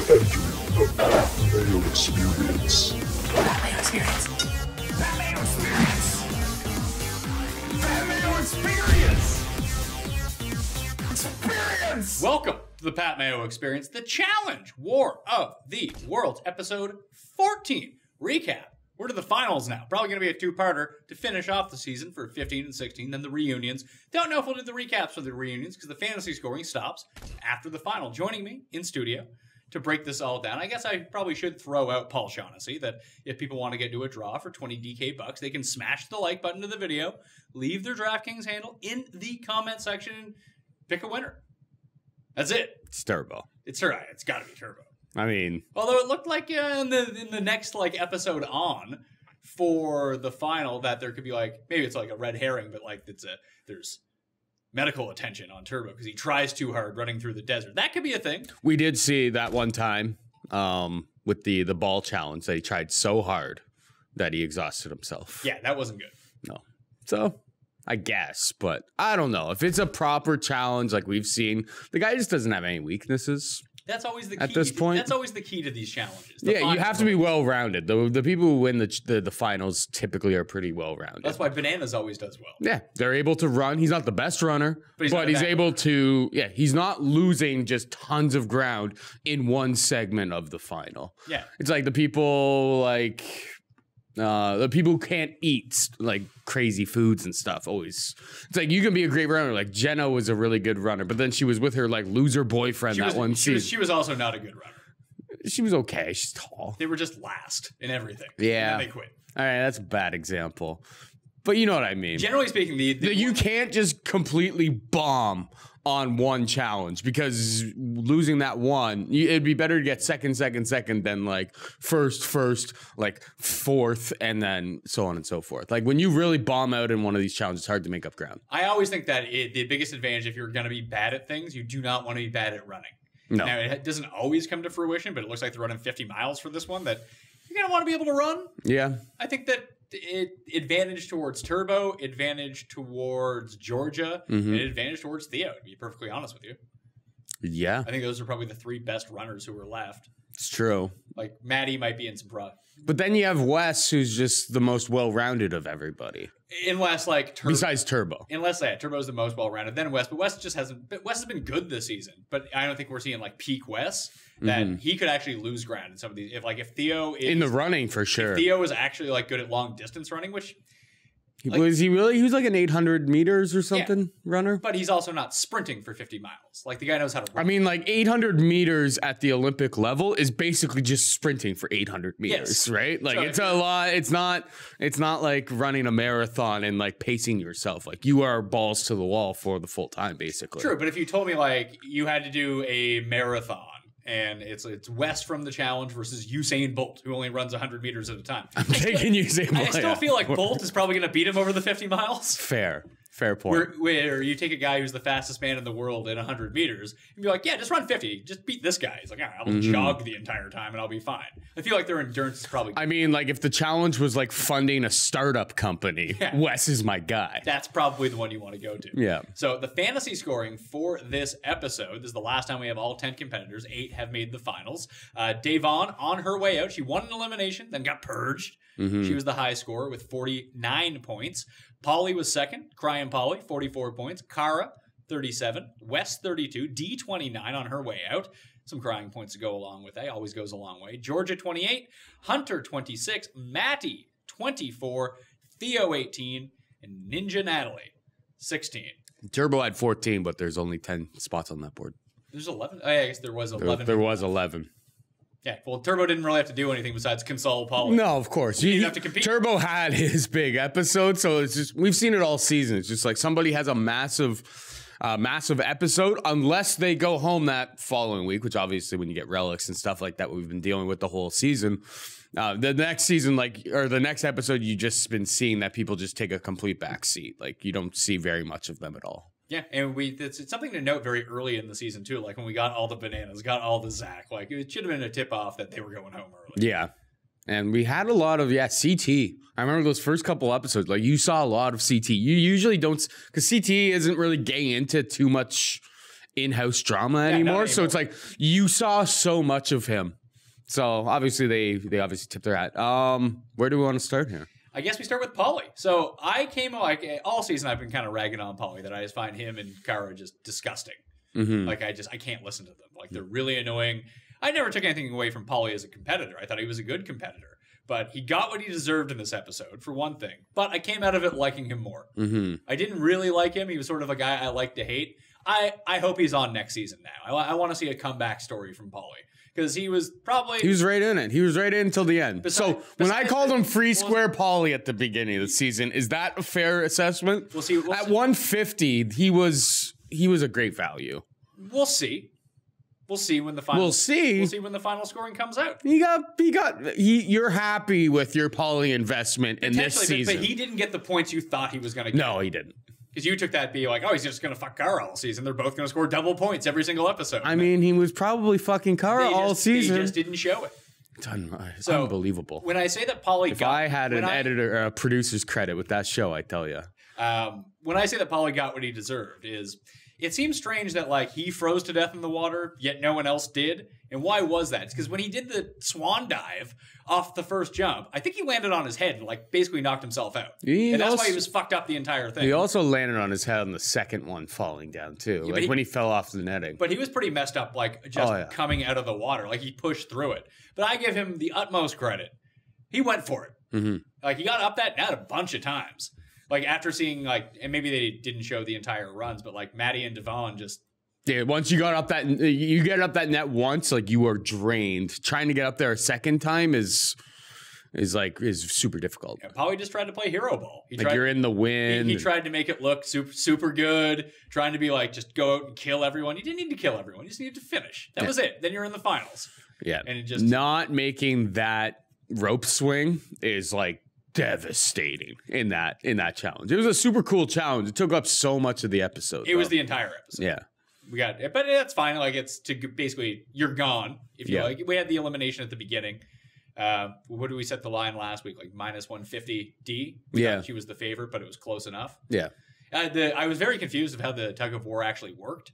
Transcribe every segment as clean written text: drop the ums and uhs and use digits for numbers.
The Mayo Experience. Mayo Experience. Mayo Experience. Mayo Experience. Experience. Welcome to the Pat Mayo Experience, the Challenge War of the Worlds, episode 14 recap. We're to the finals now. Probably going to be a two-parter to finish off the season for 15 and 16, then the reunions. Don't know if we'll do the recaps for the reunions because the fantasy scoring stops after the final. Joining me in studio to break this all down, I guess I probably should throw out Paul Shaughnessy, that if people want to get to a draw for 20 DK bucks, they can smash the like button to the video, leave their DraftKings handle in the comment section, and pick a winner. That's it. It's Turbo. It's got to be Turbo. I mean, although it looked like in the next episode on for the final that there could be maybe it's like a red herring, but there's medical attention on Turbo because he tries too hard running through the desert. That could be a thing. we did see that one time with the ball challenge that he tried so hard that he exhausted himself. Yeah, that wasn't good. No. So I guess, but I don't know if it's a proper challenge like we've seen. The guy just doesn't have any weaknesses. That's always the key. At this point, that's always the key to these challenges. Yeah, you have to be well-rounded. The people who win the finals typically are pretty well-rounded. That's why Bananas always does well. Yeah, they're able to run. He's not the best runner, but he's able to. Yeah, he's not losing just tons of ground in one segment of the final. Yeah, it's like the people who can't eat crazy foods and stuff. Always, it's like you can be a great runner. Like Jenna was a really good runner, but then she was with her loser boyfriend one season. She was also not a good runner. She was okay. She's tall. They were just last in everything. Yeah, and then they quit. All right, that's a bad example, but you know what I mean. Generally speaking, you can't just completely bomb on one challenge, because losing that one, it'd be better to get second than first, fourth, and then so on and so forth. Like when you really bomb out in one of these challenges, it's hard to make up ground. I always think that the biggest advantage, if you're going to be bad at things, you do not want to be bad at running. No. Now, it doesn't always come to fruition, but it looks like they're running 50 miles for this one, that you're going to want to be able to run. Yeah. I think that advantage towards Turbo, advantage towards Georgia, and advantage towards Theo, to be perfectly honest with you. Yeah. I think those are probably the three best runners who are left. It's true. Like Maddie might be in some pro. But then you have Wes, who's just the most well-rounded of everybody. Unless besides Turbo. Unless Turbo's the most well-rounded, then Wes. But Wes just hasn't. But Wes has been good this season. But I don't think we're seeing peak Wes, that he could actually lose ground in some of these. If Theo is, in the running for sure. If Theo is actually good at long distance running, which was he really? He was like an 800 meters or something runner. But he's also not sprinting for 50 miles. The guy knows how to run. I mean, 800 meters at the Olympic level is basically just sprinting for 800 meters, right? It's a lot. It's not like running a marathon and pacing yourself. You are balls to the wall for the full time, basically. True, but if you told me you had to do a marathon, and it's West from the challenge versus Usain Bolt, who only runs 100 meters at a time. I'm taking Usain Bolt. I still feel like Bolt is probably going to beat him over the 50 miles. Fair point. Where you take a guy who's the fastest man in the world in 100 meters and be like, yeah, just run 50. Just beat this guy. He's like, I'll jog the entire time and I'll be fine. I feel like their endurance is probably... I mean, if the challenge was funding a startup company, Wes is my guy. That's probably the one you want to go to. Yeah. So the fantasy scoring for this episode, this is the last time we have all 10 competitors. 8 have made the finals. Davon, on her way out, she won an elimination, then got purged. She was the high scorer with 49 points. Polly was second, Crying Polly, 44 points. Kara, 37. Wes, 32. D, 29 on her way out. Some crying points to go along with that. Always goes a long way. Georgia, 28. Hunter, 26. Matty, 24. Theo, 18. And Ninja Natalie, 16. Turbo had 14, but there's only 10 spots on that board. There's 11? Oh, yeah, I guess there was 11. There was 11. Yeah, well, Turbo didn't really have to do anything besides console Polly. No, of course. He didn't have to compete. Turbo had his big episode, so it's just, we've seen it all season. It's just somebody has a massive episode, unless they go home that following week, which obviously when you get relics and stuff like that, we've been dealing with the whole season. The next season, or the next episode, you just been seeing that people just take a complete back seat. You don't see very much of them at all. Yeah, and it's something to note very early in the season, too. When we got all the Bananas, got all the Zach. It should have been a tip-off that they were going home early. Yeah. And we had a lot of, CT. I remember those first couple episodes. You saw a lot of CT. You usually don't, because CT isn't really getting into too much in-house drama anymore. So it's like you saw so much of him. So obviously they obviously tipped their hat. Where do we want to start here? I guess we start with Pauly. So I came like all season I've been kind of ragging on Pauly that I just find him and Kara just disgusting. Like I can't listen to them. Like they're really annoying. I never took anything away from Pauly as a competitor. I thought he was a good competitor. But he got what he deserved in this episode, for one thing. But I came out of it liking him more. I didn't really like him. He was sort of a guy I like to hate. I hope he's on next season now. I want to see a comeback story from Pauly. Because he was right in it. He was right in until the end. When I called him free square Pauly at the beginning of the season, is that a fair assessment? We'll see. At 150, he was a great value. We'll see. We'll see when the final. We'll see when the final scoring comes out. You're happy with your Pauly investment in this season, but he didn't get the points you thought he was going to get. No, he didn't. Because you took that be like, oh, he's just going to fuck Kara all season. They're both going to score double points every single episode. I mean, he was probably fucking Kara all season. They just didn't show it. It's unbelievable. When I say that Pauly, if I had an editor or a producer's credit with that show, I tell you. When I say that Pauly got what he deserved, it seems strange that like he froze to death in the water, yet no one else did. And why was that? It's because when he did the swan dive off the first jump, I think he landed on his head and like basically knocked himself out. And that's why he was fucked up the entire thing. He also landed on his head on the second one falling down too, when he fell off the netting. But he was pretty messed up, like just coming out of the water. Like he pushed through it. But I give him the utmost credit. He went for it. Like he got up that net a bunch of times. Like after seeing and maybe they didn't show the entire runs, but like Maddie and Devon just. Yeah, once you get up that net once, like you are drained. Trying to get up there a second time is super difficult. Yeah, Pauly just tried to play hero ball. You're in the wind. He tried to make it look super good, trying to be like just go out and kill everyone. You didn't need to kill everyone. You just needed to finish. That was it. Then you're in the finals. Yeah, and it just not making that rope swing is like devastating in that challenge. It was a super cool challenge. It took up so much of the episode. It was the entire episode. Yeah. We got it, but that's fine. Like it's to basically you're gone if you like. We had the elimination at the beginning. What did we set the line last week? Like minus 150 D. She was the favorite, but it was close enough. Yeah. I was very confused of how the tug of war actually worked.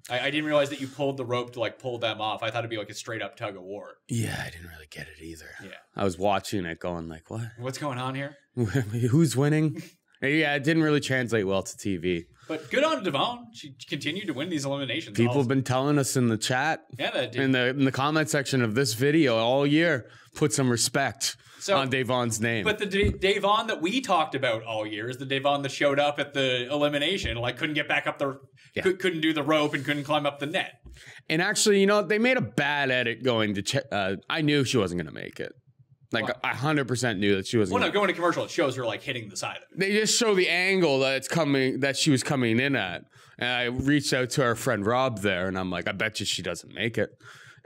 I didn't realize that you pulled the rope to like pull them off. I thought it'd be like a straight up tug of war. Yeah, I didn't really get it either. Yeah. I was watching it going like, what? What's going on here? Who's winning? Yeah, it didn't really translate well to TV. But good on Devon. She continued to win these eliminations. People have been telling us in the chat, in the comment section of this video all year, put some respect on Devon's name. But the Devon that we talked about all year is the Devon that showed up at the elimination, like couldn't get back up the, couldn't do the rope and couldn't climb up the net. And actually, they made a bad edit going to. I knew she wasn't going to make it. Like, I 100% knew that she wasn't. Well, no, going to commercial, it shows her like hitting the side of it. They just show the angle that she was coming in at. And I reached out to our friend Rob there, and I'm like, I bet you she doesn't make it.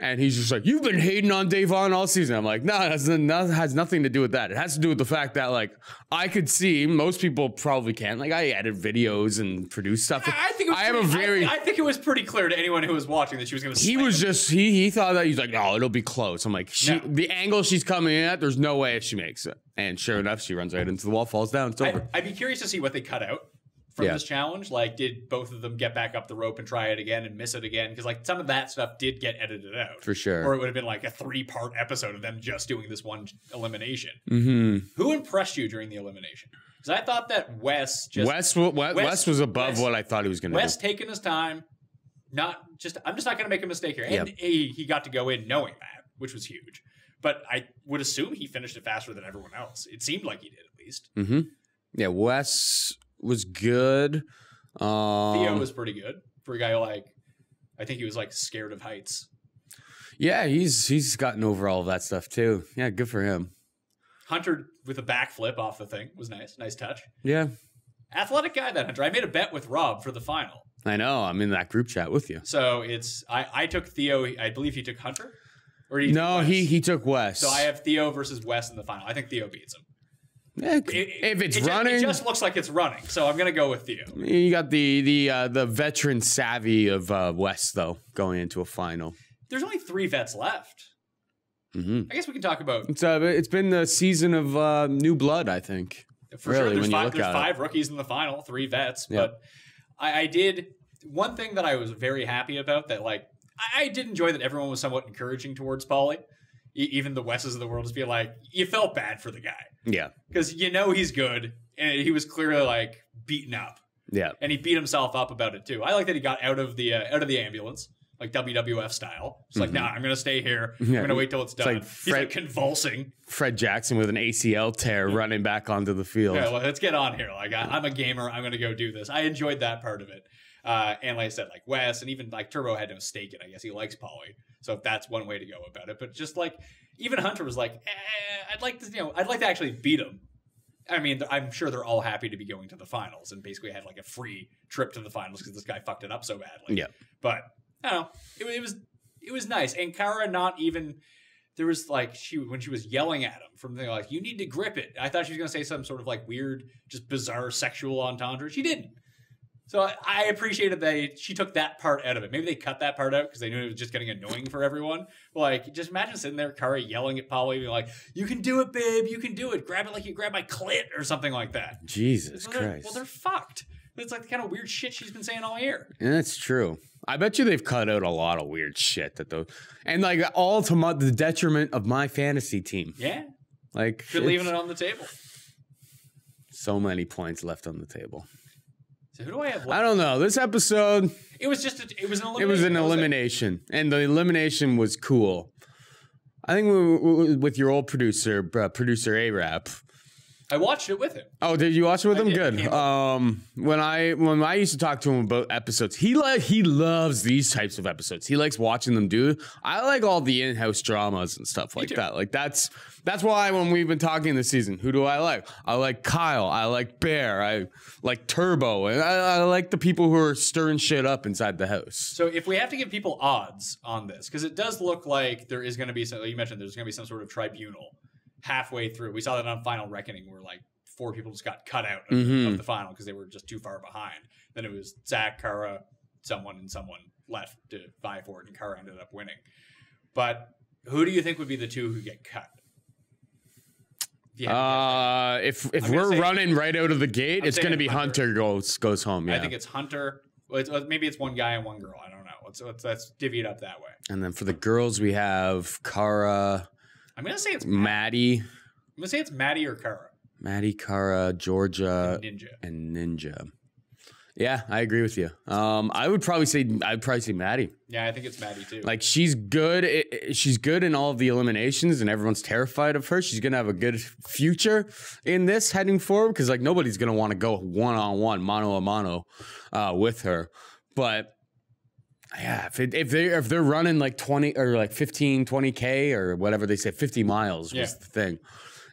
And he's just like, you've been hating on Devon all season. I'm like, no, it has nothing to do with that. It has to do with the fact that, like, I could see most people probably can't. Like, I edit videos and produce stuff. I think it was pretty clear to anyone who was watching that she was going to. He thought that he's like, no, it'll be close. I'm like, the angle she's coming in at, there's no way she makes it. And sure enough, she runs right into the wall, falls down. It's over. I'd be curious to see what they cut out from this challenge. Like, did both of them get back up the rope and try it again and miss it again? Because like some of that stuff did get edited out for sure, or it would have been like a 3-part episode of them just doing this one elimination. Who impressed you during the elimination? Because I thought that Wes was above what I thought he was going to do. Wes taking his time, I'm just not going to make a mistake here. And he got to go in knowing that, which was huge. But I would assume he finished it faster than everyone else. It seemed like he did at least. Yeah, Wes was good. Theo was pretty good for a guy who, like, I think he was like scared of heights. Yeah, he's gotten over all of that stuff too. Yeah, good for him. Hunter with a backflip off the thing was nice. Nice touch. Yeah. Athletic guy, that Hunter. I made a bet with Rob for the final. I know. I'm in that group chat with you. So I took Theo. I believe he took Hunter. Or he took Wes. So I have Theo versus Wes in the final. I think Theo beats him. Yeah, if it's running, it just looks like it's running. So I'm gonna go with Theo. You got the veteran savvy of Wes though going into a final. There's only 3 vets left. I guess we can talk about. It's been the season of new blood, I think. For sure, there's 5 rookies in the final, 3 vets. Yep. But I did. one thing that I was very happy about that, like, I did enjoy that everyone was somewhat encouraging towards Paulie. Even the Wesses of the world just be like, you felt bad for the guy. Yeah. Because you know he's good, and he was clearly, like, beaten up. Yeah. And he beat himself up about it, too. I like that he got out of the ambulance, like WWF style. It's like, nah, I'm going to stay here. I'm going to wait till it's done. Like he's like convulsing. Fred Jackson with an ACL tear running back onto the field. Yeah, well, let's get on here. Like, I'm a gamer. I'm going to go do this. I enjoyed that part of it. And like I said, like Wes and even like Turbo had no stake in it. I guess he likes Paulie. So that's one way to go about it. But just like, even Hunter was like, I'd like to actually beat him. I mean, I'm sure they're all happy to be going to the finals and basically had like a free trip to the finals because this guy fucked it up so badly. Yeah. But I don't know. It was nice. And Kara, not even, there was like, when she was yelling at him from the like, you need to grip it. I thought she was going to say some sort of like weird, just bizarre sexual entendre. She didn't. So I appreciated that she took that part out of it. Maybe they cut that part out because they knew it was just getting annoying for everyone. Like, just imagine sitting there, Kara yelling at Paulie, being like, you can do it, babe. You can do it. Grab it like you grab my clit or something like that. Jesus Christ. Well, they're fucked. It's like the kind of weird shit she's been saying all year. Yeah, that's true. I bet you they've cut out a lot of weird shit and like all to the detriment of my fantasy team. Yeah. Like, you're leaving it on the table. So many points left on the table. So who do I have left? I don't know. This episode, it was an elimination. It was an elimination, and the elimination was cool. I think with your old producer A-Rap. I watched it with him. Oh, did you watch it with him? Did. Good. When I used to talk to him about episodes, he loves these types of episodes. He likes watching them do. I like all the in-house dramas and stuff like that. Like that's why when we've been talking this season, who do I like? I like Kyle. I like Bear. I like Turbo. And I like the people who are stirring shit up inside the house. So if we have to give people odds on this, because it does look like there is going to be some, you mentioned there's going to be some sort of tribunal halfway through. We saw that on Final Reckoning where like 4 people just got cut out of the final because they were just too far behind. Then it was Zach, Kara, someone left to vie for it, and Kara ended up winning. But who do you think would be the 2 who get cut? If we're running right out of the gate, it's going to be Hunter goes home. Yeah. I think it's Hunter. Well, maybe it's one guy and one girl. I don't know. Let's divvy it up that way. And then for the girls, we have Kara. I'm going to say it's Maddie. I'm going to say it's Maddie or Kara. Maddie, Kara, Georgia, and Ninja. Yeah, I agree with you. I'd probably say Maddie. Yeah, I think it's Maddie too. Like she's good. She's good in all of the eliminations, and everyone's terrified of her. She's gonna have a good future in this heading forward because like nobody's gonna want to go one-on-one, mano-a-mano with her. But yeah, if they're running like 20 or like 15, 20K or whatever they say, 50 miles was the thing.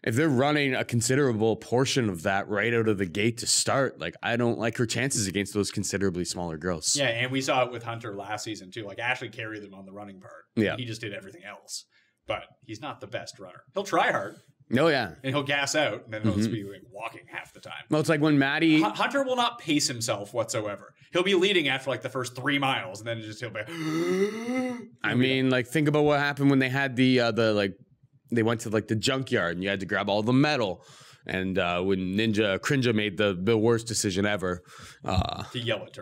If they're running a considerable portion of that right out of the gate to start, like I don't like her chances against those considerably smaller girls. Yeah, and we saw it with Hunter last season too. Like Ashley carried them on the running part. Yeah. He just did everything else. But he's not the best runner. He'll try hard. No, yeah. And he'll gas out, and then he'll just be like walking half the time. Well, it's like when Maddie... Hunter will not pace himself whatsoever. He'll be leading after like the first 3 miles, and then he'll be... I mean, like think about what happened when they had the like... They went to like the junkyard and you had to grab all the metal. And when Crinja made the worst decision ever. To yell at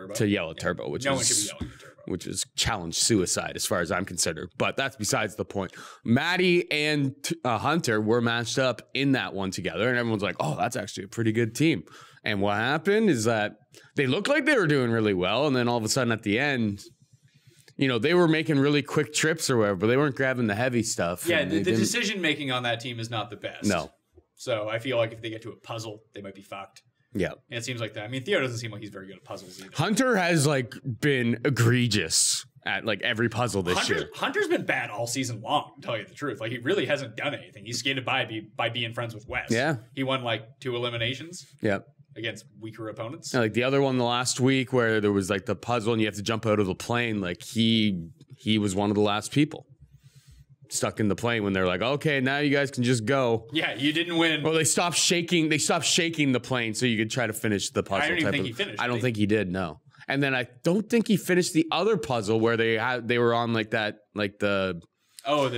Turbo. Which no one should be yelling at Turbo. Which is challenge suicide as far as I'm concerned. But that's besides the point. Maddie and Hunter were matched up in that one together. And everyone's like, oh, that's actually a pretty good team. And what happened is that they looked like they were doing really well. And then all of a sudden at the end... You know, they were making really quick trips or whatever, but they weren't grabbing the heavy stuff. Yeah, the decision making on that team is not the best. No. So I feel like if they get to a puzzle, they might be fucked. Yeah. And it seems like that. I mean, Theo doesn't seem like he's very good at puzzles either. Hunter has like been egregious at like every puzzle this year. Hunter's been bad all season long, to tell you the truth. Like he really hasn't done anything. He's skated by being friends with Wes. Yeah. He won like 2 eliminations. Yeah. Against weaker opponents. Like the other one the last week where there was like the puzzle and you have to jump out of the plane. Like he was one of the last people stuck in the plane when they're like, okay, now you guys can just go. Yeah, you didn't win. Well, they stopped shaking the plane so you could try to finish the puzzle. I don't even think he finished. I don't think he did, no. And then I don't think he finished the other puzzle where they were on like that, like the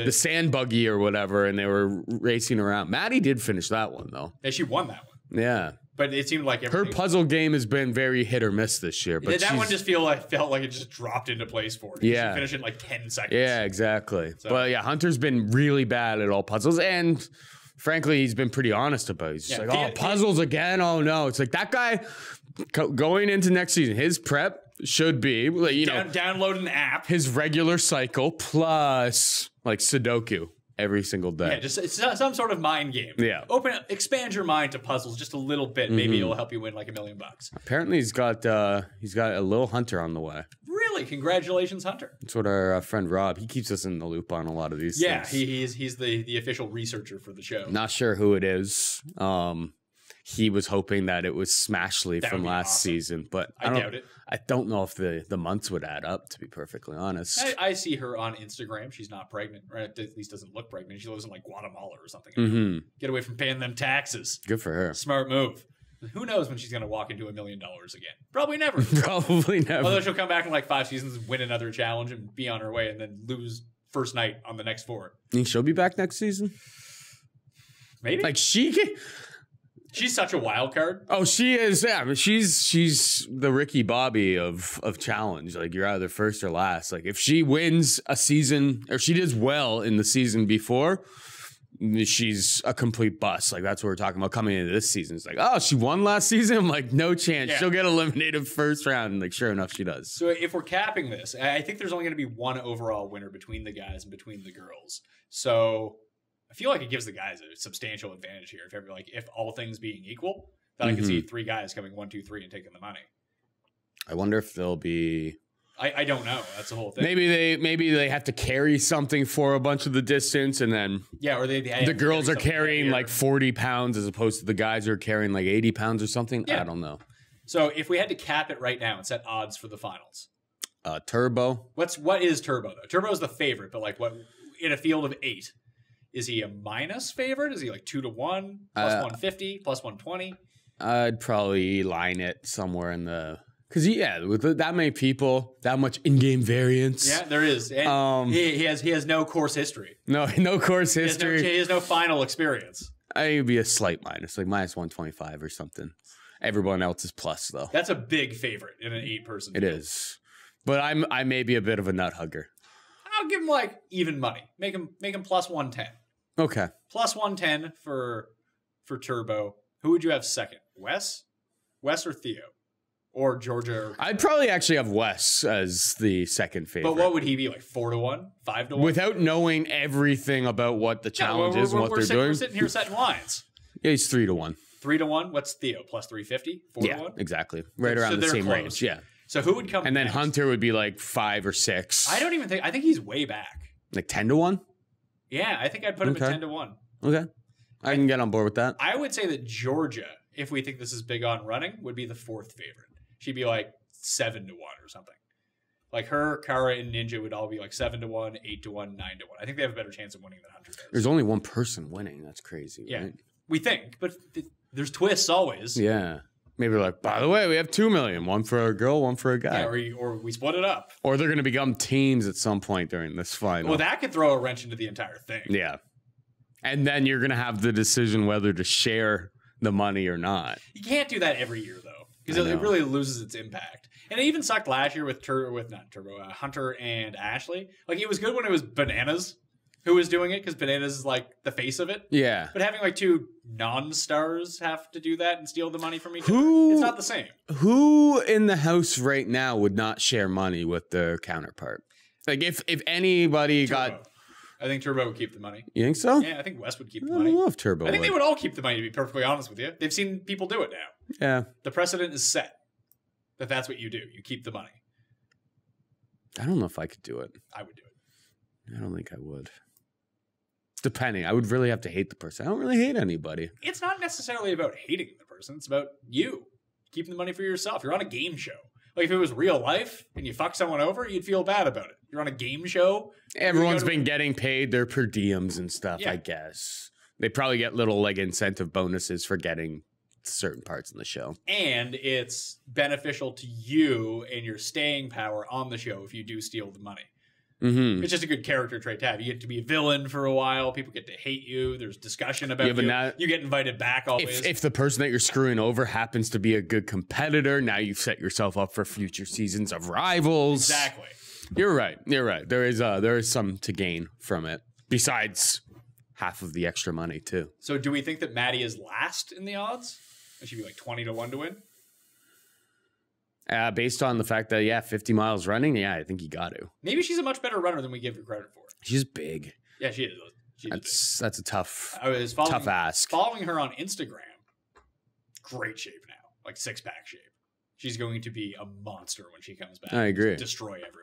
sand buggy or whatever, and they were racing around. Maddie did finish that one though. Yeah, she won that one. Yeah. But it seemed like her puzzle game has been very hit or miss this year. But that one just felt like it just dropped into place for her. Yeah. She finished in like 10 seconds. Yeah, exactly. So. But yeah, Hunter's been really bad at all puzzles. And frankly, he's been pretty honest about it. He's just like, oh, puzzles again? Oh, no. It's like that guy going into next season, his prep should be, you know, download an app. His regular cycle plus like Sudoku every single day. Yeah, just it's some sort of mind game. Yeah. Expand your mind to puzzles just a little bit. Maybe it'll help you win like $1 million. Apparently he's got a little Hunter on the way. Really? Congratulations, Hunter. That's what our friend Rob, he keeps us in the loop on a lot of these things. Yeah, he's the official researcher for the show. Not sure who it is. He was hoping that it was Smashley from last season, but I doubt it. I don't know if the months would add up, to be perfectly honest. I see her on Instagram. She's not pregnant, or at least doesn't look pregnant. She lives in like Guatemala or something. Get away from paying them taxes. Good for her. Smart move. Who knows when she's going to walk into $1 million again? Probably never. Probably never. Although she'll come back in like 5 seasons, win another challenge, and be on her way, and then lose first night on the next 4. You think she'll be back next season? Maybe. Like She's such a wild card. Oh, she is. Yeah, I mean, she's the Ricky Bobby of challenge. Like, you're either first or last. Like, if she wins a season, or she does well in the season before, she's a complete bust. Like, that's what we're talking about coming into this season. It's like, oh, she won last season? I'm like, no chance. Yeah. She'll get eliminated first round. And like, sure enough, she does. So if we're capping this, I think there's only going to be one overall winner between the guys and between the girls. So I feel like it gives the guys a substantial advantage here. If all things being equal, then I can see 3 guys coming 1, 2, 3 and taking the money. I wonder if they'll be. I don't know. That's the whole thing. Maybe they have to carry something for a bunch of the distance, and then or the girls are carrying like 40 pounds as opposed to the guys who are carrying like 80 pounds or something. Yeah. I don't know. So if we had to cap it right now and set odds for the finals, Turbo. What is Turbo though? Turbo is the favorite, but like what in a field of 8? Is he a minus favorite? Is he like 2 to 1, plus 150, plus 120? I'd probably line it somewhere in the. Because, with that many people, that much in-game variance. Yeah, there is. And he has no course history. No course history. He has no final experience. I would be a slight minus, like minus 125 or something. Everyone else is plus, though. That's a big favorite in an 8-person field. It is. But I may be a bit of a nut hugger. I'll give him like even money. Make him plus 110. Okay. Plus 110 for Turbo. Who would you have second? Wes or Theo? Or Georgia? I'd probably actually have Wes as the second favorite. But what would he be, like 4 to 1? 5 to 1? Without knowing everything about what the challenge is and what they're doing. We're sitting here setting lines. Yeah, he's 3 to 1. 3 to 1? What's Theo? Plus 350? 4 to 1? Yeah, exactly. Right around the same range. Yeah. So who would come And then next? Hunter would be like 5 or 6. I think he's way back. Like 10 to 1? Yeah, I think I'd put him at 10 to 1. Okay. I can get on board with that. I would say that Georgia, if we think this is big on running, would be the 4th favorite. She'd be like 7 to 1 or something. Like her, Kara, and Ninja would all be like 7 to 1, 8 to 1, 9 to 1. I think they have a better chance of winning than Hunter does. There's only one person winning. That's crazy, right? Yeah, we think, but there's twists always. Yeah. Maybe like, by the way, we have 2 million. One for a girl, one for a guy. Yeah, or we split it up. Or they're going to become teams at some point during this final. Well, that could throw a wrench into the entire thing. Yeah. And then you're going to have the decision whether to share the money or not. You can't do that every year, though, because it really loses its impact. And it even sucked last year with Hunter and Ashley. Like, it was good when it was Bananas who was doing it, because Bananas is like the face of it. Yeah. But having like 2 non-stars have to do that and steal the money from each other, it's not the same. Who in the house right now would not share money with their counterpart? Like, if anybody got... I think Turbo would keep the money. You think so? Yeah, I think Wes would keep the money. I love Turbo. I think they would all keep the money, to be perfectly honest with you. They've seen people do it now. Yeah. The precedent is set that that's what you do. You keep the money. I don't know if I could do it. I would do it. I don't think I would. Depending. I would really have to hate the person. I don't really hate anybody. It's not necessarily about hating the person. It's about you keeping the money for yourself. You're on a game show. Like, if it was real life and you fuck someone over, you'd feel bad about it. You're on a game show. Everyone's been getting paid their per diems and stuff, I guess. They probably get little, like, incentive bonuses for getting certain parts in the show. And it's beneficial to you and your staying power on the show if you do steal the money. It's just a good character trait to have. You get to be a villain for a while. People get to hate you. There's discussion about you. You get invited back always. If the person that you're screwing over happens to be a good competitor, now you've set yourself up for future seasons of rivals. Exactly. You're right. There is some to gain from it. Besides half of the extra money too. So do we think that Maddie is last in the odds? It should be like 20-1 to win. Based on the fact that 50 miles running, I think you got to. Maybe she's a much better runner than we give her credit for. She's big. Yeah, she is. That's a tough ask. Following her on Instagram, great shape now, like 6-pack shape. She's going to be a monster when she comes back. I agree. Destroy everyone.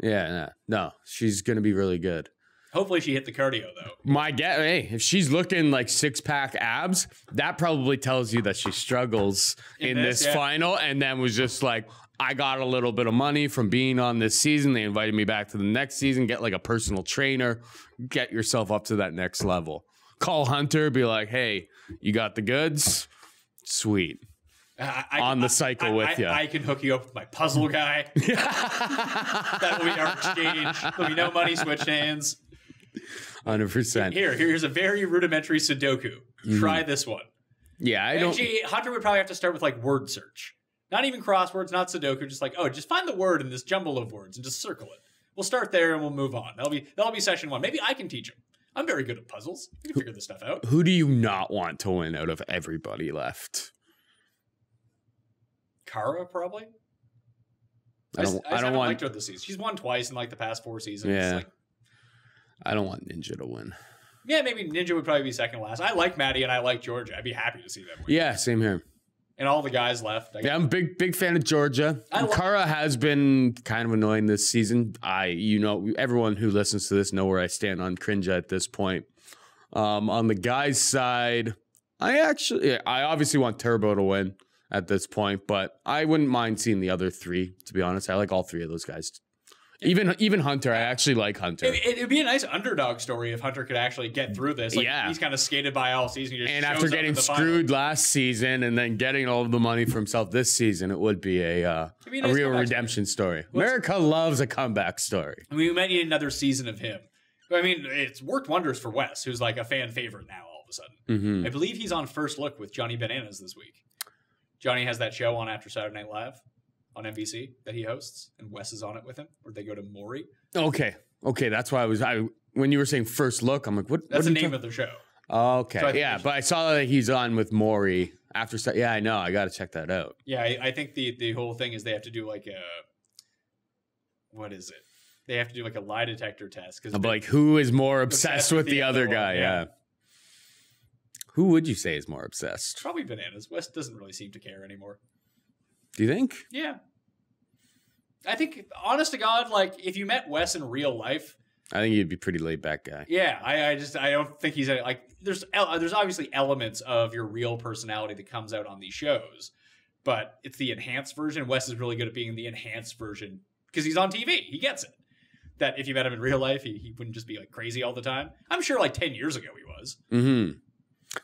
Yeah, no, she's going to be really good. Hopefully she hit the cardio, though. If she's looking like 6-pack abs, that probably tells you that she struggles in this final, and then was just like, I got a little bit of money from being on this season. They invited me back to the next season, get like a personal trainer, get yourself up to that next level. Call Hunter, be like, hey, you got the goods? Sweet. On the cycle with you. I can hook you up with my puzzle guy. That will be our exchange. There'll be no money switched hands. 100%. Here's a very rudimentary Sudoku. Try this one. Yeah, I don't. Hunter would probably have to start with like word search. Not even crosswords, not Sudoku. Just like, just find the word in this jumble of words and just circle it. We'll start there and we'll move on. That'll be session 1. Maybe I can teach him. I'm very good at puzzles. I can figure this stuff out. Who do you not want to win out of everybody left? Kara, probably. I don't want her this season. She's won twice in like the past 4 seasons. Yeah. Like, I don't want Ninja to win. Yeah, maybe Ninja would probably be second last. I like Maddie and I like Georgia. I'd be happy to see them win. Yeah, same here. And all the guys left. I'm a big fan of Georgia. Kara has been kind of annoying this season. Everyone who listens to this know where I stand on cringe at this point. On the guys' side, I obviously want Turbo to win at this point, but I wouldn't mind seeing the other 3, to be honest. I like all 3 of those guys. Even Hunter, I actually like Hunter. It'd be a nice underdog story if Hunter could actually get through this. Like, he's kind of skated by all season. And after getting screwed last season and then getting all of the money for himself this season, it would be a real redemption story. America loves a comeback story. We might need another season of him. I mean, it's worked wonders for Wes, who's like a fan favorite now all of a sudden. I believe he's on First Look with Johnny Bananas this week. Johnny has that show on after Saturday Night Live on NBC that he hosts, and Wes is on it with him, where they go to Maury. Okay, that's why when you were saying First Look, I'm like, what? That's the name of the show. Okay, so but I saw that he's on with Maury after. Yeah, I know. I got to check that out. Yeah, I think the whole thing is they have to do like what is it? They have to do like a lie detector test because like who is more obsessed with the other guy? Yeah. Who would you say is more obsessed? Probably Bananas. Wes doesn't really seem to care anymore. Do you think? Yeah. I think, honest to God, like, if you met Wes in real life... I think he'd be a pretty laid-back guy. Yeah, I don't think he's... like, there's obviously elements of your real personality that comes out on these shows, but it's the enhanced version. Wes is really good at being the enhanced version because he's on TV. He gets it. That if you met him in real life, he wouldn't just be, like, crazy all the time. I'm sure, like, 10 years ago he was.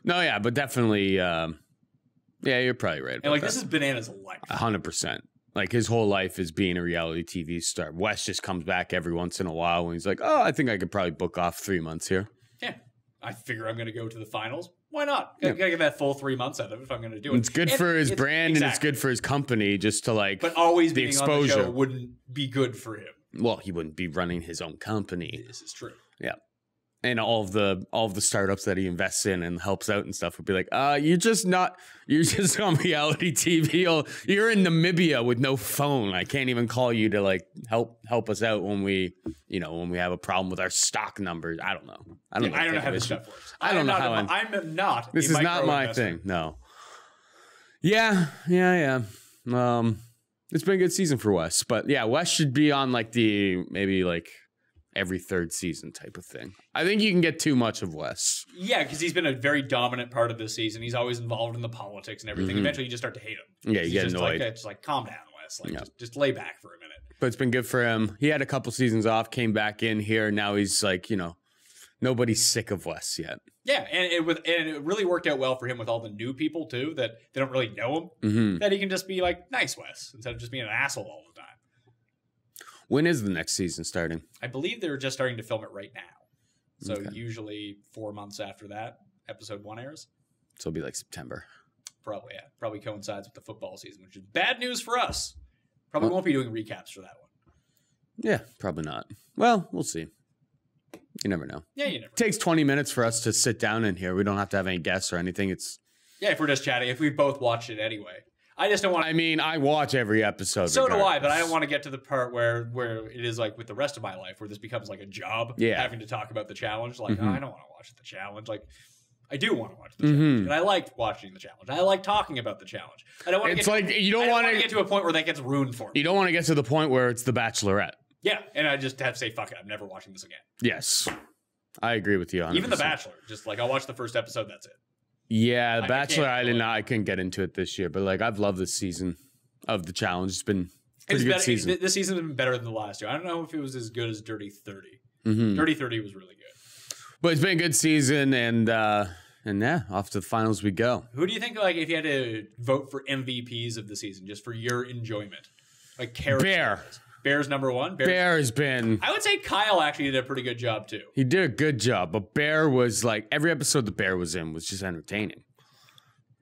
No, yeah, but definitely... yeah, you're probably right. And like this is Bananas' life. 100%. Like his whole life is being a reality TV star. Wes just comes back every once in a while when he's like, "Oh, I think I could probably book off 3 months here." Yeah, I figure I'm going to go to the finals. Why not? Gotta get that full 3 months out of it if I'm going to do it. It's good for his brand and it's good for his company, just to like. But always being on the show wouldn't be good for him. Well, he wouldn't be running his own company. This is true. Yeah. And all of the startups that he invests in and helps out and stuff would be like, you're just on reality TV. You're in Namibia with no phone. I can't even call you to like help us out when we have a problem with our stock numbers. I don't know. I don't know how this stuff works. I don't know how I'm not. This is not my thing. No. Yeah. It's been a good season for Wes, but yeah, Wes should be on like maybe like every 3rd season type of thing. I think you can get too much of Wes. Yeah, because he's been a very dominant part of this season. He's always involved in the politics and everything. Eventually, you just start to hate him. Yeah, you get annoyed. Just like, calm down, Wes. Like, just lay back for a minute. But it's been good for him. He had a couple seasons off, came back in here. Now he's like, nobody's sick of Wes yet. Yeah, and it really worked out well for him with all the new people, too, that they don't really know him. That he can just be like, nice, Wes, instead of just being an asshole all the time. When is the next season starting? I believe they're just starting to film it right now. So Okay. usually 4 months after that, episode 1 airs. So it'll be like September. Probably, yeah. Probably coincides with the football season, which is bad news for us. Probably won't be doing recaps for that one. Yeah, probably not. Well, we'll see. You never know. Yeah, you never. It takes 20 minutes for us to sit down in here. We don't have to have any guests or anything. Yeah, if we're just chatting, if we both watched it anyway. I just don't want to. I mean, I watch every episode. So do I, regardless. but I don't want to get to the part where it is like with the rest of my life, where this becomes like a job. Yeah. Having to talk about the challenge. Like, oh, I don't want to watch the challenge. Like, I do want to watch the challenge. And I like watching the challenge. I like talking about the challenge. I don't want to It's get like you don't want to get to a point where that gets ruined for me. You don't want to get to the point where it's The Bachelorette. Yeah, and I just have to say, fuck it, I'm never watching this again. Yes, I agree with you. 100%. Even The Bachelor, just like I'll watch the first episode, that's it. Yeah, The Bachelor. can't I couldn't get into it this year, but like I've loved this season of the challenge. It's been pretty good season. This season's been better than the last two. I don't know if it was as good as Dirty 30. Mm-hmm. Dirty 30 was really good. But it's been a good season, and yeah, off to the finals we go. Who do you think, like, if you had to vote for MVPs of the season, just for your enjoyment, like character? Bear's number one. Bear has been. I would say Kyle actually did a pretty good job too. He did a good job, but Bear was like every episode the Bear was in was just entertaining.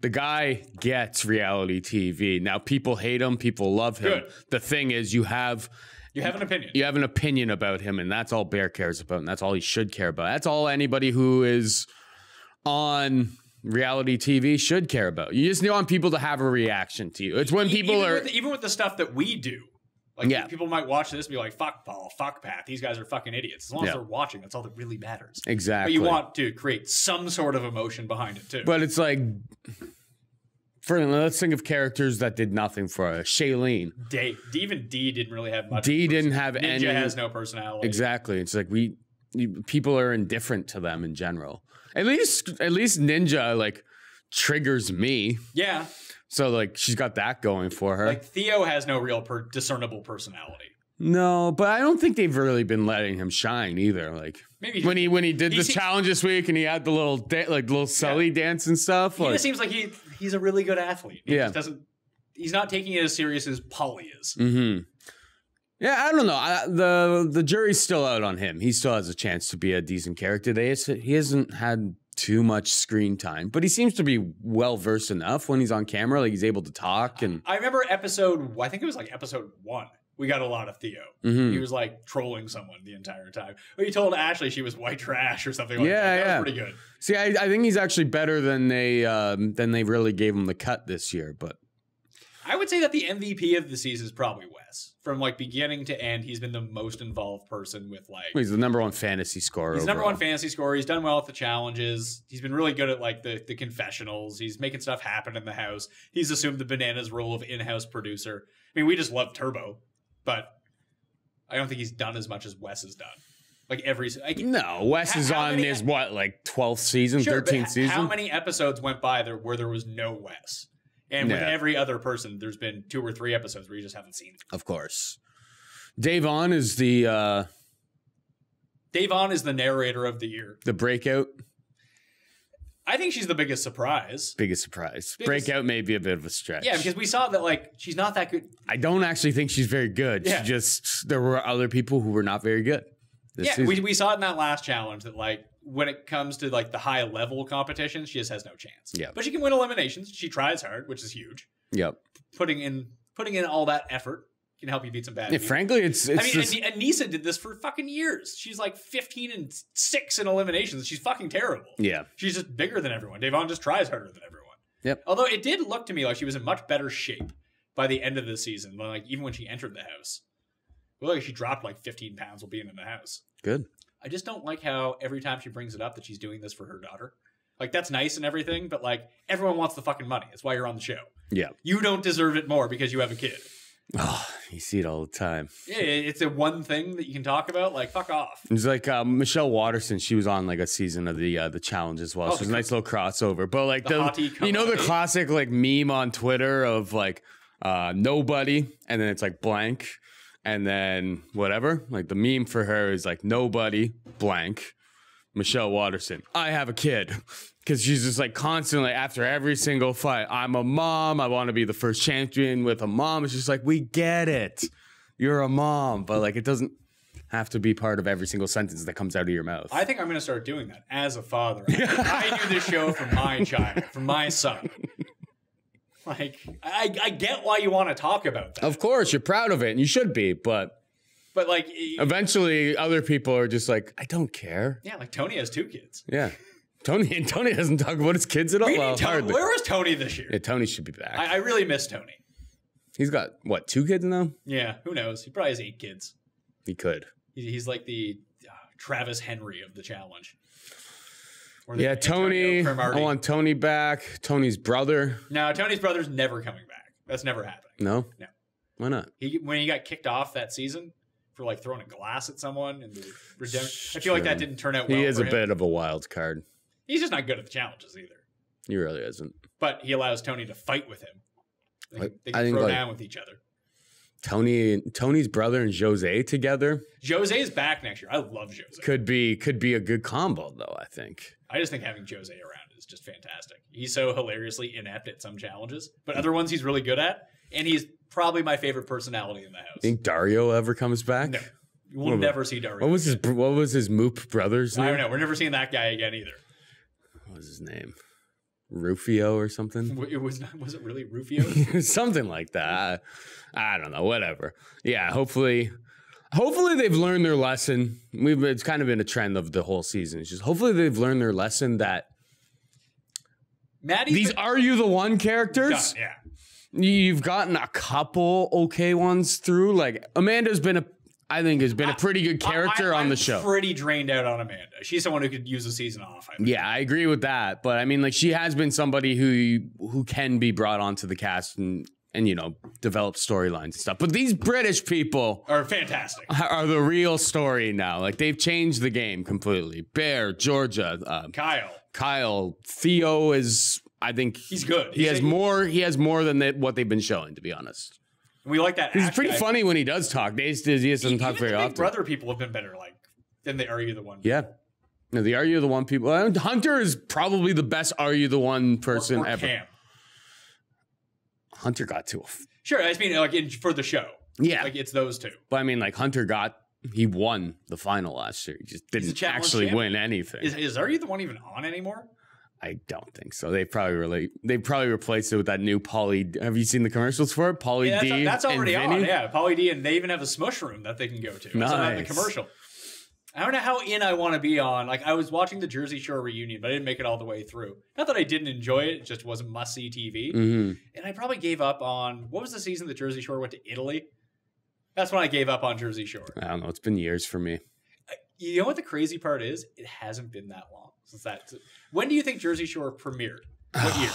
The guy gets reality TV. Now people hate him, people love him. Good. The thing is, you have an opinion. You have an opinion about him, and that's all Bear cares about, and that's all he should care about. That's all anybody who is on reality TV should care about. You just want people to have a reaction to you. It's when people even with the stuff that we do. Like, yeah. People might watch this and be like, fuck Paul, fuck Pat. These guys are fucking idiots. As long as they're watching, that's all that really matters. Exactly. But you want to create some sort of emotion behind it, too. But it's like, let's think of characters that did nothing for us. Shailene. Even Dee didn't really have much. Dee didn't have Ninja any. has no personality. Exactly. It's like people are indifferent to them in general. At least Ninja, like, triggers me. Yeah. So, like, she's got that going for her. Like, Theo has no real discernible personality. No, but I don't think they've really been letting him shine either. Like, maybe when he did the challenge this week and he had the little Sully dance and stuff. He just seems like he's a really good athlete. He just doesn't. He's not taking it as serious as Polly is. Mm-hmm. Yeah, I don't know. The jury's still out on him. He still has a chance to be a decent character. He hasn't had too much screen time, but he seems to be well versed enough when he's on camera. Like, he's able to talk. And I remember I think it was like episode 1. We got a lot of Theo. Mm-hmm. He was like trolling someone the entire time. But he told Ashley she was white trash or something like that. That was pretty good. See, I think he's actually better than they really gave him the cut this year. But I would say that the MVP of the season is probably Wes. From like beginning to end, he's been the most involved person with like. He's the number one fantasy scorer. He's overall. number one fantasy scorer. He's done well with the challenges. He's been really good at like the confessionals. He's making stuff happen in the house. He's assumed the Bananas role of in-house producer. I mean, we just love Turbo, but I don't think he's done as much as Wes has done. Like no, Wes is on his like 12th season, 13th season. How many episodes went by there where there was no Wes? And with every other person, there's been 2 or 3 episodes where you just haven't seen it. Of course. Davon is the narrator of the year. The breakout. I think she's the biggest surprise. Breakout may be a bit of a stretch. Yeah, because we saw that like she's not that good. I don't actually think she's very good. Yeah. There were other people who were not very good. We saw it in that last challenge that like when it comes to like the high level competitions, she just has no chance. Yeah. But she can win eliminations. She tries hard, which is huge. Yep. Putting in all that effort can help you beat some bad people. Frankly, it's Anissa did this for fucking years. She's like 15-6 in eliminations. She's fucking terrible. Yeah. She's just bigger than everyone. Davon just tries harder than everyone. Yep. Although it did look to me like she was in much better shape by the end of the season. Like even when she entered the house. It looked like she dropped like 15 pounds while being in the house. Good. I just don't like how every time she brings it up that she's doing this for her daughter. Like, that's nice and everything, but like, everyone wants the fucking money. That's why you're on the show. Yeah. You don't deserve it more because you have a kid. Oh, you see it all the time. Yeah, it's a one thing that you can talk about. Like, fuck off. It's like Michelle Watterson. She was on like a season of the challenge as well. So it's a nice little crossover. But like the classic like meme on Twitter of like nobody, and then it's like blank, and then whatever. Like the meme for her is like nobody blank. Michelle Watterson. I have a kid. Because she's just like constantly after every single fight. I'm a mom. I want to be the first champion with a mom. It's just like, we get it. you're a mom, but like it doesn't have to be part of every single sentence that comes out of your mouth. I think I'm going to start doing that as a father. I do this show for my child, for my son. Like, I get why you want to talk about that. Of course, you're proud of it, and you should be, but like, eventually other people are just like, I don't care. Yeah, like Tony has 2 kids. Yeah. Tony doesn't talk about his kids at all. Hardly. Where was Tony this year? Yeah, Tony should be back. I really miss Tony. He's got, what, 2 kids now? Yeah, who knows? He probably has 8 kids. He could. He's like the Travis Henry of the challenge. Yeah, Tony. I want Tony back. Tony's brother. No, Tony's brother's never coming back. That's never happening. No? No. Why not? When he got kicked off that season for like throwing a glass at someone and the redemption, I feel like that didn't turn out well. He is for a him. bit of a wild card. He's just not good at the challenges either. He really isn't. But he allows Tony to fight with him. They I can think throw like, down with each other. Tony's brother and Jose together. Jose's back next year. I love Jose. Could be a good combo though, I think. I just think having Jose around is just fantastic. He's so hilariously inept at some challenges, but other ones he's really good at, and he's probably my favorite personality in the house. Think Dario ever comes back? No. We'll never see Dario. What was his Moop brother's name? I don't know. We're never seeing that guy again either. What was his name? Rufio or something? Was it really Rufio? Something like that. I don't know. Whatever. Yeah. Hopefully they've learned their lesson. It's kind of been a trend of the whole season. It's just hopefully they've learned their lesson that these Are You the One characters. Done, yeah. You've gotten a couple okay ones through. Like Amanda's been a pretty good character on the show. I'm pretty drained out on Amanda. She's someone who could use a season off. I think. Yeah, I agree with that. But I mean, like, she has been somebody who can be brought onto the cast and develop storylines and stuff. But these British people are fantastic. Are the real story now. Like, they've changed the game completely. Bear, Georgia, Kyle, Theo is. I think he's good. He has more than what they've been showing, to be honest. We like that. He's pretty funny when he does talk. He doesn't talk very often. Brother people have been better, than the Are You the One? Yeah. No, the Are You the One people. Hunter is probably the best Are You the One person or ever. Cam. Hunter got to Sure, I mean, for the show. Yeah. Like, it's those two. But I mean, like, he won the final last year. He just didn't actually win anything. Is Are You the One even on anymore? I don't think so. They probably replaced it with that new Pauly. Have you seen the commercials for it? Pauly D. That's already and on. Vinny? Yeah, Pauly D, and they even have a smush room that they can go to. Nice. That's the commercial. I don't know how in I want to be on. Like, I was watching the Jersey Shore reunion, but I didn't make it all the way through. Not that I didn't enjoy it; it just wasn't must see TV. Mm-hmm. And I probably gave up on what was the season that Jersey Shore went to Italy? That's when I gave up on Jersey Shore. I don't know. It's been years for me. You know what the crazy part is? It hasn't been that long since that. When do you think Jersey Shore premiered? What year?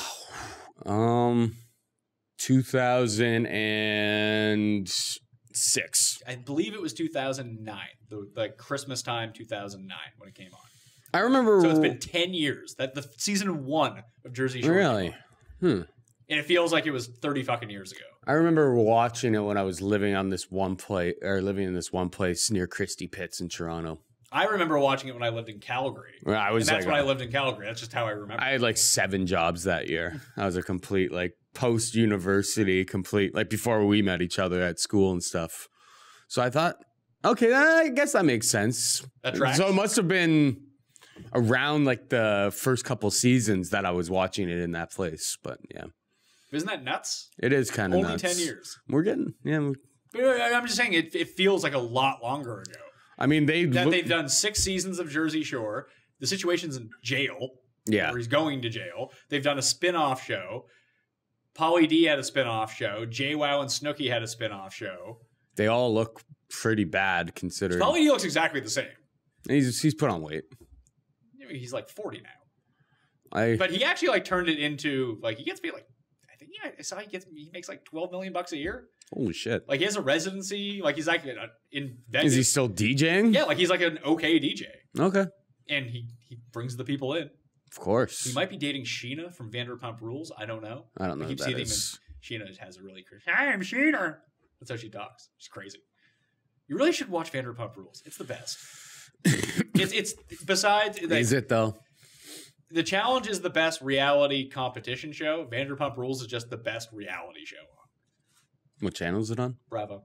2006. I believe it was 2009. The Christmas time 2009 when it came on. I remember. So it's been 10 years. That the season 1 of Jersey Shore. Really? And it feels like it was 30 fucking years ago. I remember watching it when I was living in this one place near Christie Pitts in Toronto. I remember watching it when I lived in Calgary. Well, that's when I lived in Calgary. That's just how I remember. I had like 7 jobs that year. I was a complete post-university, before we met each other at school and stuff. So I thought, okay, I guess that makes sense. That tracks. So it must have been around the first couple seasons that I was watching it in that place. But yeah. Isn't that nuts? It is kind of nuts. Only 10 years. We're getting, I'm just saying it feels like a lot longer ago. I mean, they've done 6 seasons of Jersey Shore. The situation's in jail. Yeah. Or he's going to jail. They've done a spin-off show. Pauly D had a spin-off show. JWoww and Snooki had a spin-off show. They all look pretty bad considering. Pauly D looks exactly the same. He's put on weight. He's 40 now. But he actually turned it into he gets paid I saw he makes $12 million a year. Holy shit! He has a residency. He's in Vegas. Is he still DJing? Yeah, he's an okay DJ. Okay. And he brings the people in. Of course. He might be dating Sheena from Vanderpump Rules. I don't know. I don't know. I keep seeing him. Sheena has a really crazy. Hi, I'm Sheena. That's how she talks. She's crazy. You really should watch Vanderpump Rules. It's the best. it's besides. Is it though? The Challenge is the best reality competition show. Vanderpump Rules is just the best reality show on. What channel is it on? Bravo.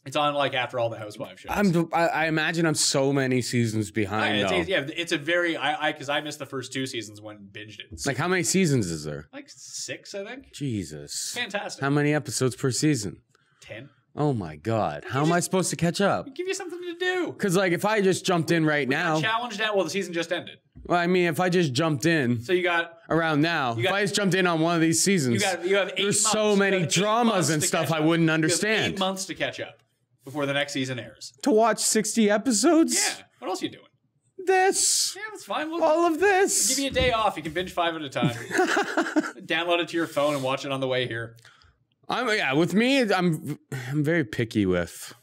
It's on like after all the Housewives shows. I imagine I'm so many seasons behind. It's a very because I missed the first 2 seasons when binged it. Like how many seasons is there? Like 6, I think. Jesus, Fantastic. How many episodes per season? 10. Oh my God, how am I supposed to catch up? Give you something to do. Because like if I just jumped in right now, challenged out. Well, the season just ended. Well, I mean, if I just jumped in, so you got around now. If I just jumped in on one of these seasons, you have 8 there's months. so many dramas and stuff I wouldn't understand. You have 8 months to catch up before the next season airs. To watch 60 episodes? Yeah. What else are you doing? This. Yeah, that's fine. All of this. Give you a day off. You can binge 5 at a time. Download it to your phone and watch it on the way here. With me, I'm very picky with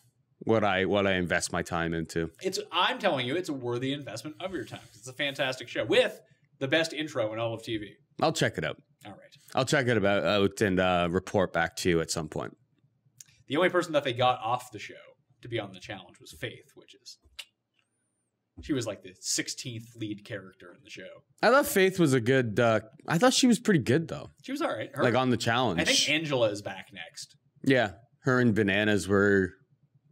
what I invest my time into. I'm telling you, it's a worthy investment of your time. It's a fantastic show with the best intro in all of TV. I'll check it out. All right. I'll check it out and report back to you at some point. The only person that they got off the show to be on the challenge was Faith, she was like the 16th lead character in the show. I thought Faith was a good. I thought she was pretty good though. She was all right. Like on the challenge. I think Angela is back next. Yeah, her and Bananas were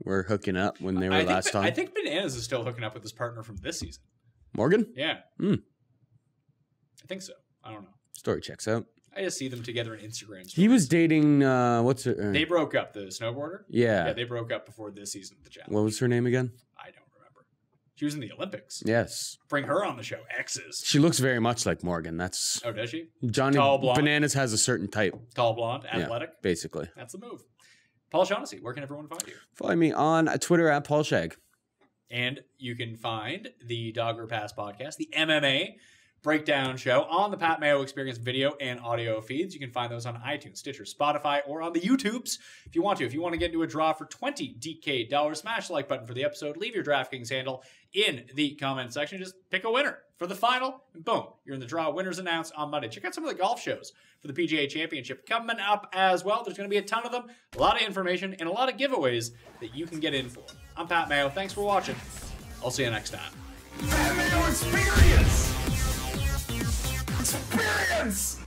hooking up when they were last time. I think Bananas is still hooking up with his partner from this season. Morgan? Yeah. I think so. I don't know. Story checks out. I just see them together in Instagram stories. He was dating. What's her? They broke up. The snowboarder. Yeah. Yeah, they broke up before this season of the challenge. What was her name again? I don't remember. She was in the Olympics. Yes. Bring her on the show. Exes. She looks very much like Morgan. That's. Oh, does she? Johnny Tall blonde. Bananas has a certain type. Tall blonde, athletic. Yeah, basically. That's the move. Paul Shaughnessy, where can everyone find you? Follow me on Twitter at Paul Shag. And you can find the Dogger Pass podcast, the MMA breakdown show on the Pat Mayo Experience video and audio feeds. You can find those on iTunes, Stitcher, Spotify, or on the YouTubes if you want to. If you want to get into a draw for $20 DK, smash the like button for the episode. Leave your DraftKings handle in the comment section. Just pick a winner for the final, and boom, you're in the draw. Winners announced on Monday. Check out some of the golf shows for the PGA Championship coming up as well. There's going to be a ton of them, a lot of information, and a lot of giveaways that you can get in for. I'm Pat Mayo. Thanks for watching. I'll see you next time. Pat Mayo Experience! Experience!